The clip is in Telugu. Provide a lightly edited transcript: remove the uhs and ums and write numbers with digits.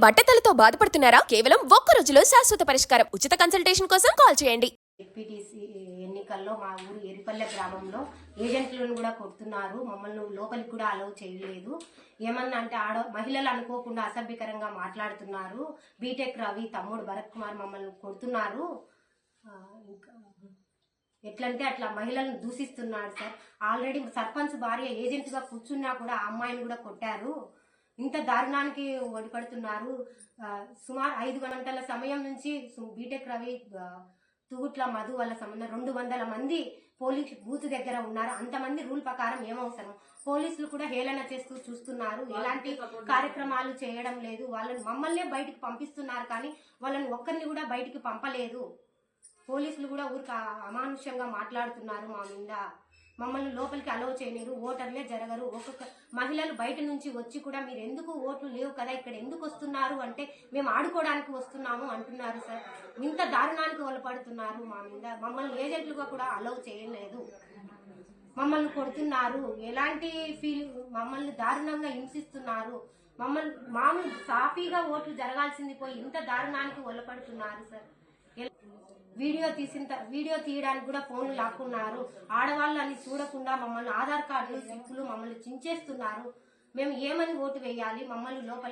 బట్టతలతో బాధపడుతున్నారా? కేవలం ఒక్క రోజులో శాశ్వత పరిష్కారం. ఉచిత కన్సల్టేషన్ కోసం కాల్ చేయండి. ఎంపీటీసీ ఎన్నికల్లో మా ఊరు ఎరిపల్లె గ్రామంలో ఏజెంట్లను కూడా కొడుతున్నారు. మమ్మల్ని లోపలికి కూడా అలౌ చేయలేదు. ఏమన్నా అంటే మహిళలు అనుకోకుండా అసభ్యకరంగా మాట్లాడుతున్నారు. బీటెక్ రవి తమ్ముడు భరత్ కుమార్ మమ్మల్ని కొడుతున్నారు. ఇంకా ఎట్లంటే అట్లా మహిళలను దూషిస్తున్నాడు సార్. ఆల్రెడీ సర్పంచ్ భార్య ఏజెంట్ గా కూర్చున్నా కూడా ఆ అమ్మాయిని కూడా కొట్టారు. ఇంత దారుణానికి ఒడిపడుతున్నారు. సుమారు 5 గంటల సమయం నుంచి బీటెక్ రవి తుగుట్ల మధు వాళ్ళ సంబంధం 200 మంది పోలీసు బూత్ దగ్గర ఉన్నారు. అంతమంది రూల్ ప్రకారం ఏమవసరం? పోలీసులు కూడా హేళన చేస్తూ చూస్తున్నారు. ఎలాంటి కార్యక్రమాలు చేయడం లేదు. మమ్మల్నే బయటికి పంపిస్తున్నారు కానీ వాళ్ళని ఒక్కరిని కూడా బయటికి పంపలేదు. పోలీసులు కూడా ఊరికి అమానుష్యంగా మాట్లాడుతున్నారు మా మీద. మమ్మల్ని లోపలికి అలౌ చేయలేరు. ఓటర్లే జరగరు. ఒక్కొక్క మహిళలు బయట నుంచి వచ్చి కూడా మీరు ఎందుకు ఓట్లు లేవు కదా ఇక్కడ ఎందుకు వస్తున్నారు అంటే మేము ఆడుకోవడానికి వస్తున్నాము అంటున్నారు సార్. ఇంత దారుణానికి ఒలపడుతున్నారు మా మీద. మమ్మల్ని ఏజెంట్లుగా కూడా అలౌ చేయలేదు. మమ్మల్ని కొడుతున్నారు. ఎలాంటి మమ్మల్ని దారుణంగా హింసిస్తున్నారు. మమ్మల్ని మామూలు సాఫీగా ఓట్లు జరగాల్సింది పోయి ఇంత దారుణానికి ఒలపడుతున్నారు సార్. వీడియో తీయడానికి కూడా ఫోన్లు లాక్కున్నారు. ఆడవాళ్ళని చూడకుండా మమ్మల్ని ఆధార్ కార్డులు స్లిప్పులు మమ్మల్ని చించేస్తున్నారు. మేము ఏమని ఓటు వేయాలి? మమ్మల్ని లోపలికి